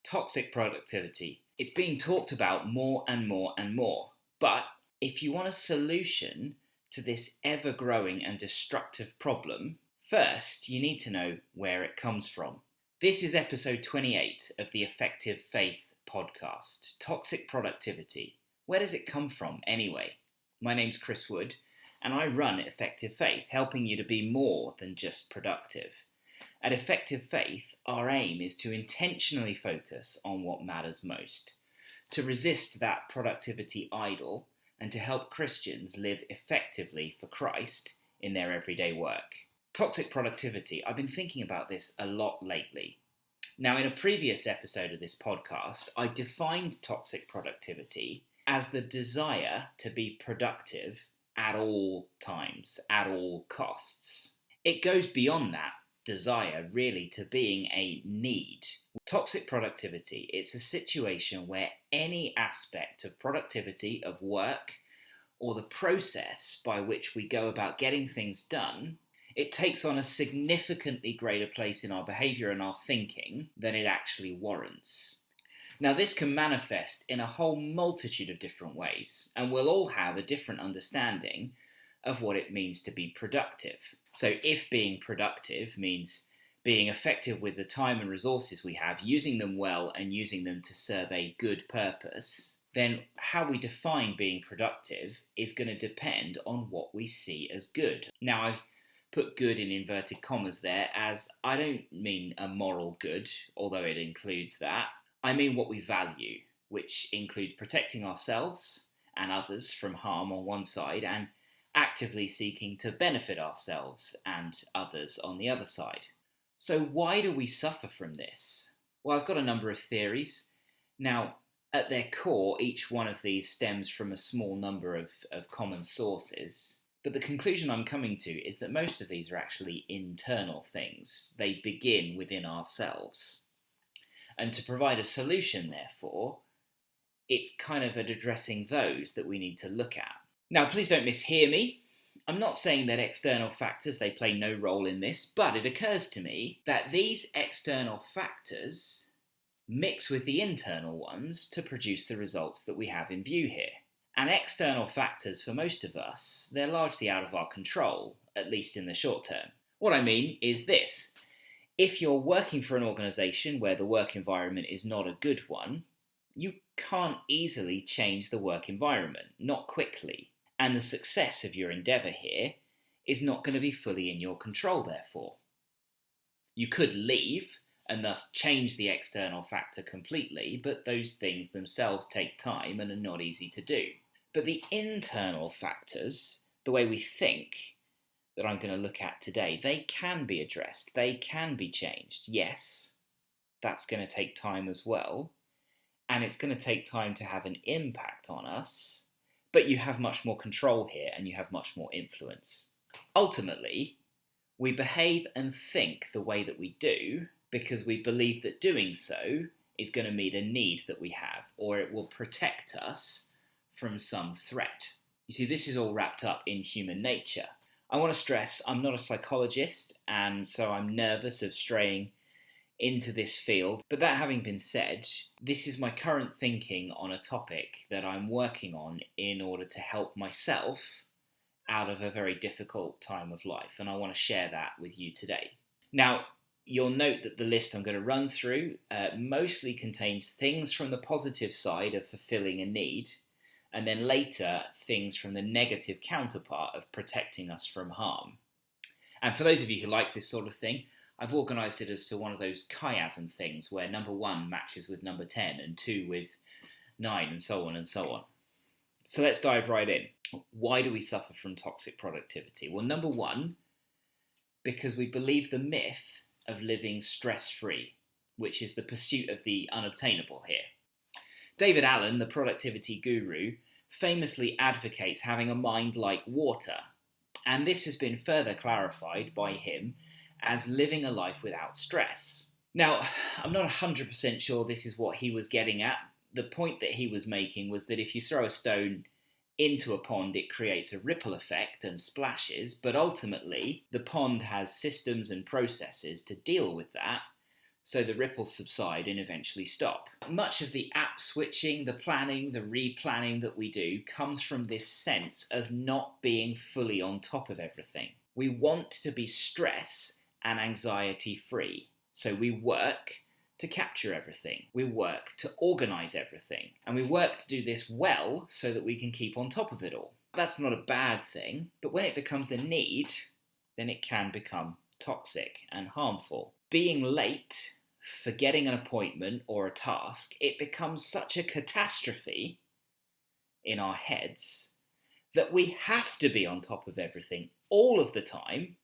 Toxic productivity. It's being talked about more and more and more. But if you want a solution to this ever growing and destructive problem, first you need to know where it comes from. This is episode 28 of the Effective Faith podcast. Toxic productivity. Where does it come from anyway? My name's Chris Wood, and I run Effective Faith, helping you to be more than just productive. At Effective Faith, our aim is to intentionally focus on what matters most, to resist that productivity idol, and to help Christians live effectively for Christ in their everyday work. Toxic productivity, I've been thinking about this a lot lately. Now, in a previous episode of this podcast, I defined toxic productivity as the desire to be productive at all times, at all costs. It goes beyond that desire really to being a need. Toxic productivity, it's a situation where any aspect of productivity, of work, or the process by which we go about getting things done, it takes on a significantly greater place in our behaviour and our thinking than it actually warrants. Now, this can manifest in a whole multitude of different ways, and we'll all have a different understanding of what it means to be productive. So if being productive means being effective with the time and resources we have, using them well and using them to serve a good purpose, then how we define being productive is going to depend on what we see as good. Now, I've put good in inverted commas there, as I don't mean a moral good, although it includes that. I mean what we value, which includes protecting ourselves and others from harm on one side, and actively seeking to benefit ourselves and others on the other side. So why do we suffer from this? Well, I've got a number of theories. Now, at their core, each one of these stems from a small number of common sources. But the conclusion I'm coming to is that most of these are actually internal things. They begin within ourselves. And to provide a solution, therefore, it's kind of at addressing those that we need to look at. Now, please don't mishear me. I'm not saying that external factors, they play no role in this, but it occurs to me that these external factors mix with the internal ones to produce the results that we have in view here. And external factors, for most of us, they're largely out of our control, at least in the short term. What I mean is this. If you're working for an organisation where the work environment is not a good one, you can't easily change the work environment, not quickly. And the success of your endeavour here is not going to be fully in your control, therefore. You could leave and thus change the external factor completely, but those things themselves take time and are not easy to do. But the internal factors, the way we think, that I'm going to look at today, they can be addressed, they can be changed. Yes, that's going to take time as well, and it's going to take time to have an impact on us, but you have much more control here and you have much more influence. Ultimately, we behave and think the way that we do because we believe that doing so is going to meet a need that we have, or it will protect us from some threat. You see, this is all wrapped up in human nature. I want to stress I'm not a psychologist, and so I'm nervous of straying into this field. But that having been said, this is my current thinking on a topic that I'm working on in order to help myself out of a very difficult time of life, and I want to share that with you today. Now, you'll note that the list I'm going to run through mostly contains things from the positive side of fulfilling a need, and then later things from the negative counterpart of protecting us from harm. And for those of you who like this sort of thing, I've organised it as to one of those chiasm things where number 1 matches with number 10 and 2 with 9 and so on and so on. So let's dive right in. Why do we suffer from toxic productivity? Well, number 1, because we believe the myth of living stress-free, which is the pursuit of the unobtainable here. David Allen, the productivity guru, famously advocates having a mind like water, and this has been further clarified by him as living a life without stress. Now, I'm not 100% sure this is what he was getting at. The point that he was making was that if you throw a stone into a pond, it creates a ripple effect and splashes, but ultimately the pond has systems and processes to deal with that, so the ripples subside and eventually stop. Much of the app switching, the planning, the replanning that we do comes from this sense of not being fully on top of everything. We want to be stress and anxiety free, so we work to capture everything. We work to organise everything. And we work to do this well so that we can keep on top of it all. That's not a bad thing, but when it becomes a need, then it can become toxic and harmful. Being late, forgetting an appointment or a task, it becomes such a catastrophe in our heads that we have to be on top of everything all of the time,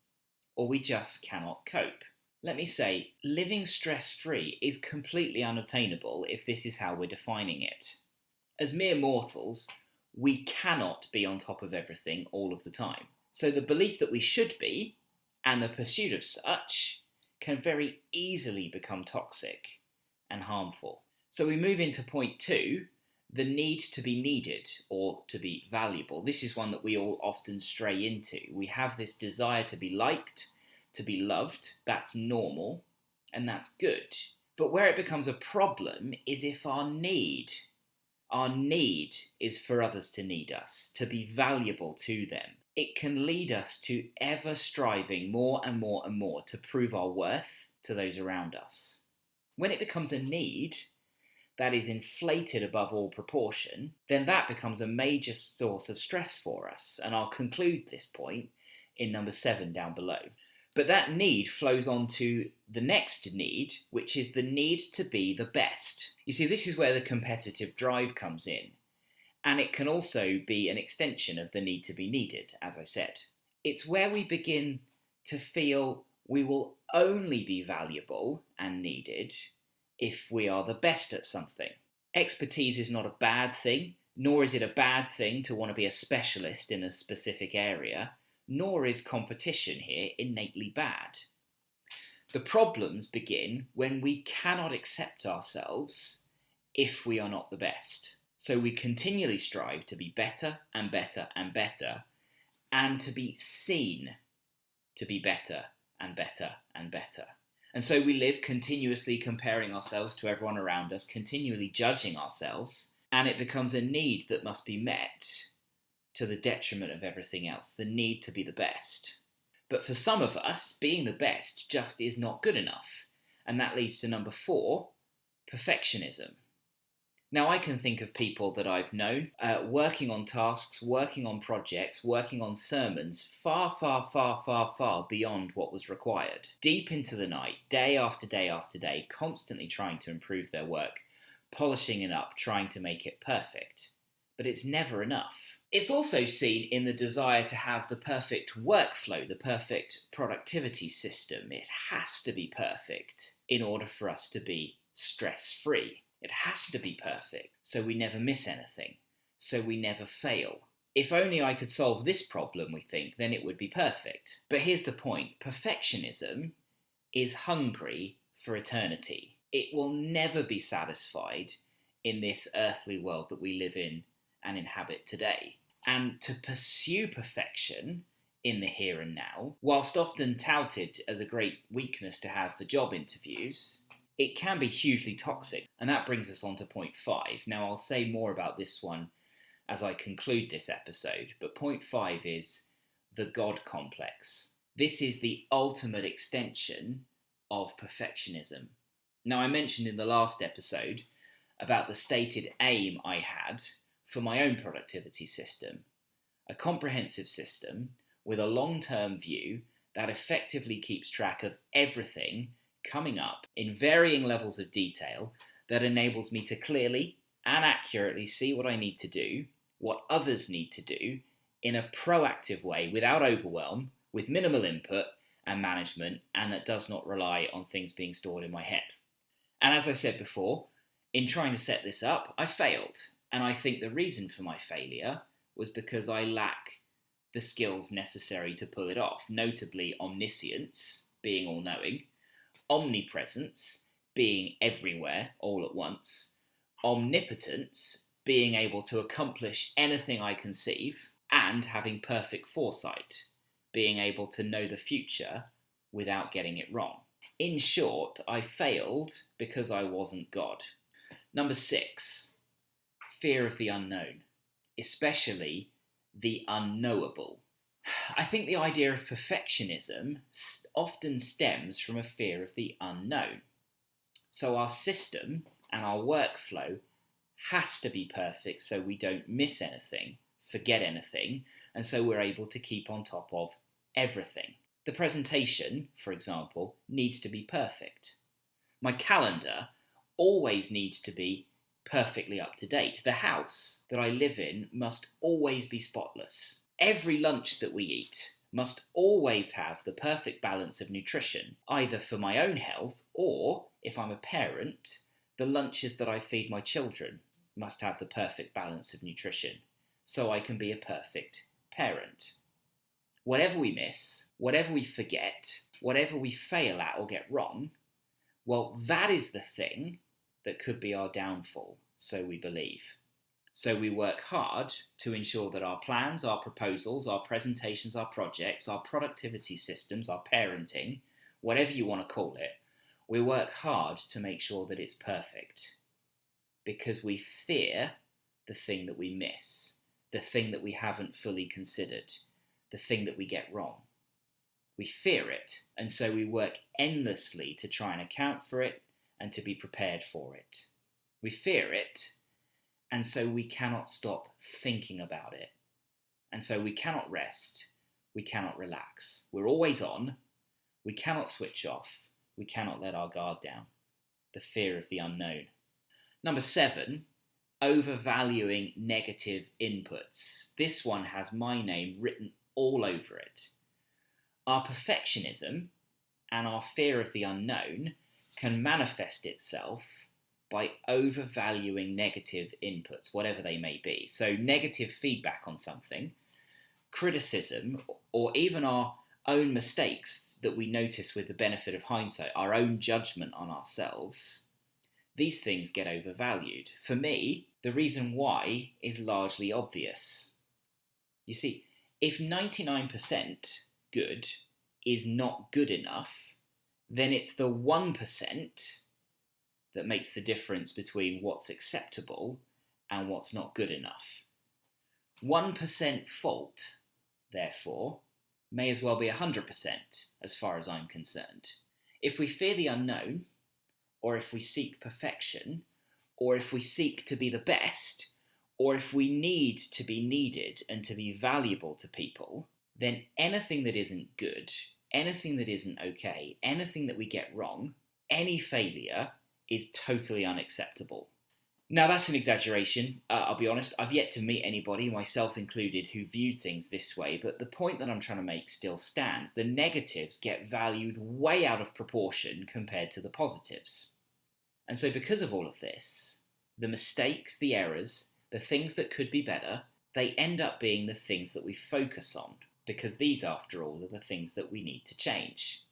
or we just cannot cope. Let me say, living stress-free is completely unobtainable if this is how we're defining it. As mere mortals, we cannot be on top of everything all of the time. So the belief that we should be, and the pursuit of such, can very easily become toxic and harmful. So we move into point 2, the need to be needed or to be valuable. This is one that we all often stray into. We have this desire to be liked, to be loved. That's normal and that's good. But where it becomes a problem is if our need is for others to need us, to be valuable to them. It can lead us to ever striving more and more and more to prove our worth to those around us. When it becomes a need that is inflated above all proportion, then that becomes a major source of stress for us. And I'll conclude this point in number 7 down below. But that need flows on to the next need, which is the need to be the best. You see, this is where the competitive drive comes in. And it can also be an extension of the need to be needed, as I said. It's where we begin to feel we will only be valuable and needed if we are the best at something. Expertise is not a bad thing, nor is it a bad thing to want to be a specialist in a specific area, nor is competition here innately bad. The problems begin when we cannot accept ourselves if we are not the best. So we continually strive to be better and better and better, and to be seen to be better and better and better. And so we live continuously comparing ourselves to everyone around us, continually judging ourselves, and it becomes a need that must be met to the detriment of everything else, the need to be the best. But for some of us, being the best just is not good enough. And that leads to number 4, perfectionism. Now, I can think of people that I've known working on tasks, working on projects, working on sermons far, far, far, far, far beyond what was required. Deep into the night, day after day after day, constantly trying to improve their work, polishing it up, trying to make it perfect. But it's never enough. It's also seen in the desire to have the perfect workflow, the perfect productivity system. It has to be perfect in order for us to be stress-free. It has to be perfect, so we never miss anything, so we never fail. If only I could solve this problem, we think, then it would be perfect. But here's the point. Perfectionism is hungry for eternity. It will never be satisfied in this earthly world that we live in and inhabit today. And to pursue perfection in the here and now, whilst often touted as a great weakness to have for job interviews, it can be hugely toxic. And that brings us on to point 5. Now, I'll say more about this one as I conclude this episode, but point 5 is the God complex. This is the ultimate extension of perfectionism. Now, I mentioned in the last episode about the stated aim I had for my own productivity system, a comprehensive system with a long-term view that effectively keeps track of everything coming up in varying levels of detail that enables me to clearly and accurately see what I need to do, what others need to do, in a proactive way without overwhelm, with minimal input and management, and that does not rely on things being stored in my head. And as I said before, in trying to set this up, I failed. And I think the reason for my failure was because I lack the skills necessary to pull it off, notably omniscience, being all-knowing, omnipresence, being everywhere all at once, omnipotence, being able to accomplish anything I conceive, and having perfect foresight, being able to know the future without getting it wrong. In short, I failed because I wasn't God. Number 6, fear of the unknown, especially the unknowable. I think the idea of perfectionism often stems from a fear of the unknown. So our system and our workflow has to be perfect so we don't miss anything, forget anything, and so we're able to keep on top of everything. The presentation, for example, needs to be perfect. My calendar always needs to be perfectly up to date. The house that I live in must always be spotless. Every lunch that we eat must always have the perfect balance of nutrition, either for my own health or, if I'm a parent, the lunches that I feed my children must have the perfect balance of nutrition, so I can be a perfect parent. Whatever we miss, whatever we forget, whatever we fail at or get wrong, well, that is the thing that could be our downfall, so we believe. So we work hard to ensure that our plans, our proposals, our presentations, our projects, our productivity systems, our parenting, whatever you want to call it, we work hard to make sure that it's perfect. Because we fear the thing that we miss, the thing that we haven't fully considered, the thing that we get wrong. We fear it, and so we work endlessly to try and account for it and to be prepared for it. We fear it, and so we cannot stop thinking about it. And so we cannot rest, we cannot relax. We're always on, we cannot switch off, we cannot let our guard down. The fear of the unknown. Number 7, overvaluing negative inputs. This one has my name written all over it. Our perfectionism and our fear of the unknown can manifest itself by overvaluing negative inputs, whatever they may be. So negative feedback on something, criticism, or even our own mistakes that we notice with the benefit of hindsight, our own judgment on ourselves, these things get overvalued. For me, the reason why is largely obvious. You see, if 99% good is not good enough, then it's the 1% that makes the difference between what's acceptable and what's not good enough. 1% fault, therefore, may as well be 100% as far as I'm concerned. If we fear the unknown, or if we seek perfection, or if we seek to be the best, or if we need to be needed and to be valuable to people, then anything that isn't good, anything that isn't okay, anything that we get wrong, any failure is totally unacceptable. Now that's an exaggeration, I'll be honest, I've yet to meet anybody, myself included, who viewed things this way, but the point that I'm trying to make still stands. The negatives get valued way out of proportion compared to the positives. And so because of all of this, the mistakes, the errors, the things that could be better, they end up being the things that we focus on, because these, after all, are the things that we need to change.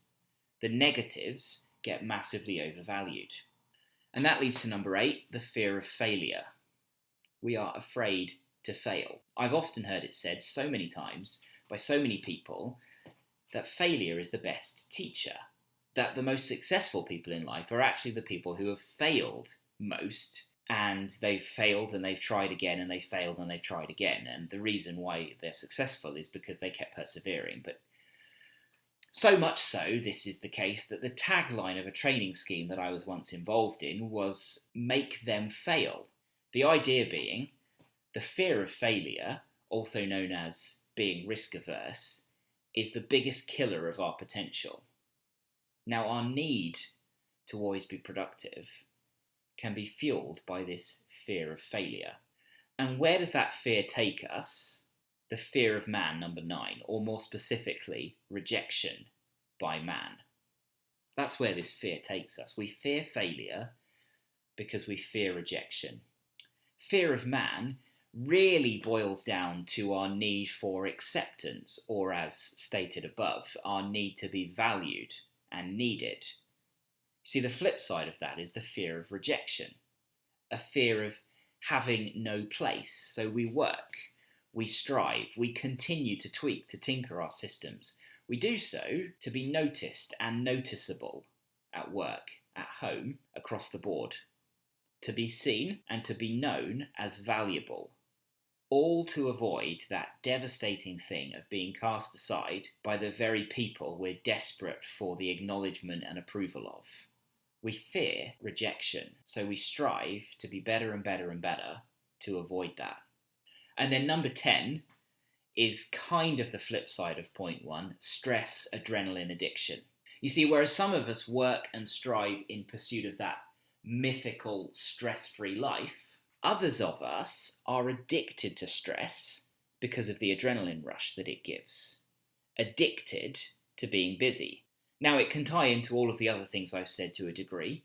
The negatives get massively overvalued. And that leads to number 8, the fear of failure. We are afraid to fail. I've often heard it said so many times by so many people that failure is the best teacher, that the most successful people in life are actually the people who have failed most, and they've failed and they've tried again and they've failed and they've tried again. And the reason why they're successful is because they kept persevering. But so much so, this is the case, that the tagline of a training scheme that I was once involved in was "make them fail." The idea being, the fear of failure, also known as being risk averse, is the biggest killer of our potential. Now, our need to always be productive can be fueled by this fear of failure. And where does that fear take us? The fear of man, number 9, or more specifically, rejection by man. That's where this fear takes us. We fear failure because we fear rejection. Fear of man really boils down to our need for acceptance, or as stated above, our need to be valued and needed. See, the flip side of that is the fear of rejection, a fear of having no place. So we work, we strive, we continue to tweak, to tinker our systems. We do so to be noticed and noticeable. at work, at home, across the board. To be seen and to be known as valuable. All to avoid that devastating thing of being cast aside by the very people we're desperate for the acknowledgement and approval of. We fear rejection, so we strive to be better and better and better to avoid that. And then number 10 is kind of the flip side of point 1, stress, adrenaline addiction. You see, whereas some of us work and strive in pursuit of that mythical stress-free life, others of us are addicted to stress because of the adrenaline rush that it gives. Addicted to being busy. Now, it can tie into all of the other things I've said to a degree.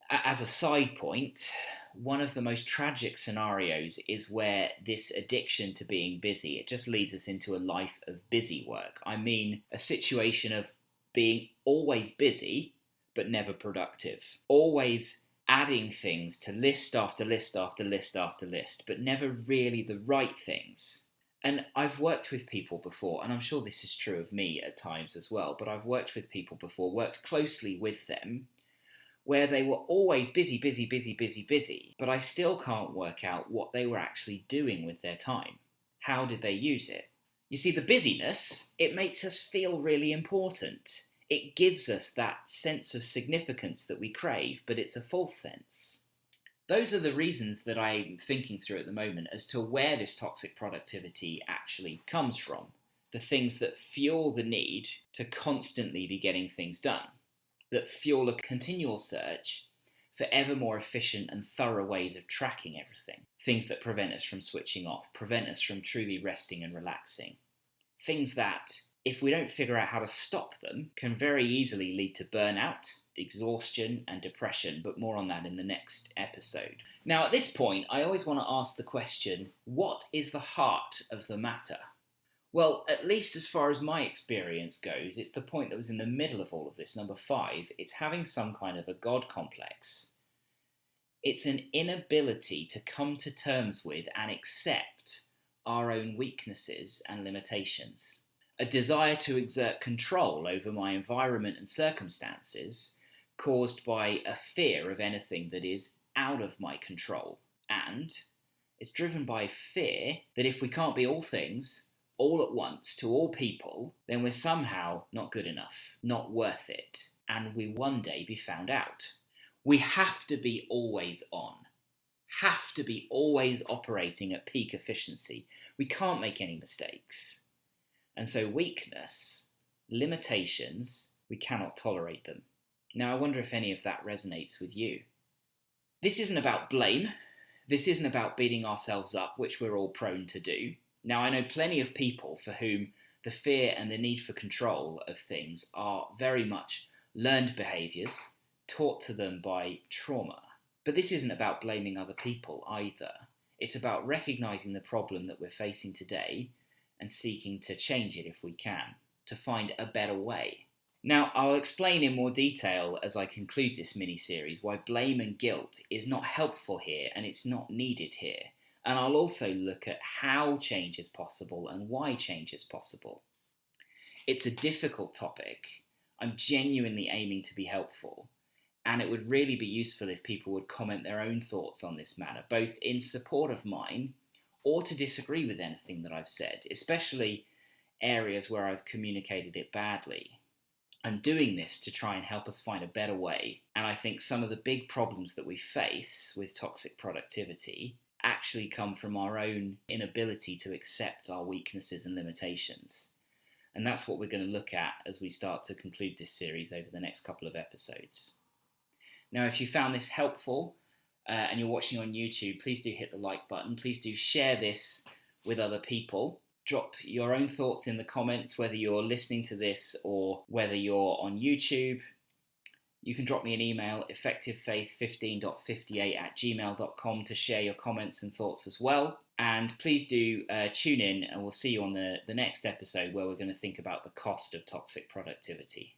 As a side point, one of the most tragic scenarios is where this addiction to being busy, it just leads us into a life of busy work. I mean, a situation of being always busy, but never productive. Always adding things to list after list after list after list, but never really the right things. And I've worked with people before, and I'm sure this is true of me at times as well, but I've worked with people before, worked closely with them, where they were always busy, busy, busy, busy, busy, but I still can't work out what they were actually doing with their time. How did they use it? You see, the busyness, it makes us feel really important. It gives us that sense of significance that we crave, but it's a false sense. Those are the reasons that I'm thinking through at the moment as to where this toxic productivity actually comes from. The things that fuel the need to constantly be getting things done, that fuel a continual search for ever more efficient and thorough ways of tracking everything. Things that prevent us from switching off, prevent us from truly resting and relaxing. Things that, if we don't figure out how to stop them, can very easily lead to burnout, exhaustion and depression, but more on that in the next episode. Now, at this point, I always want to ask the question, what is the heart of the matter? Well, at least as far as my experience goes, it's the point that was in the middle of all of this, number 5. It's having some kind of a God complex. It's an inability to come to terms with and accept our own weaknesses and limitations. A desire to exert control over my environment and circumstances caused by a fear of anything that is out of my control. And it's driven by fear that if we can't be all things, all at once, to all people, then we're somehow not good enough, not worth it, and we one day be found out. We have to be always on, have to be always operating at peak efficiency. We can't make any mistakes. And so weakness, limitations, we cannot tolerate them. Now, I wonder if any of that resonates with you. This isn't about blame. This isn't about beating ourselves up, which we're all prone to do. Now, I know plenty of people for whom the fear and the need for control of things are very much learned behaviours, taught to them by trauma. But this isn't about blaming other people either. It's about recognising the problem that we're facing today and seeking to change it if we can, to find a better way. Now, I'll explain in more detail as I conclude this mini-series why blame and guilt is not helpful here and it's not needed here. And I'll also look at how change is possible and why change is possible. It's a difficult topic. I'm genuinely aiming to be helpful, and it would really be useful if people would comment their own thoughts on this matter, both in support of mine or to disagree with anything that I've said, especially areas where I've communicated it badly. I'm doing this to try and help us find a better way, and I think some of the big problems that we face with toxic productivity actually come from our own inability to accept our weaknesses and limitations. And that's what we're going to look at as we start to conclude this series over the next couple of episodes. Now, if you found this helpful and you're watching on YouTube, please do hit the like button. Please do share this with other people. Drop your own thoughts in the comments, whether you're listening to this or whether you're on YouTube. You can drop me an email, effectivefaith15.58@gmail.com, to share your comments and thoughts as well. And please do tune in, and we'll see you on the next episode where we're going to think about the cost of toxic productivity.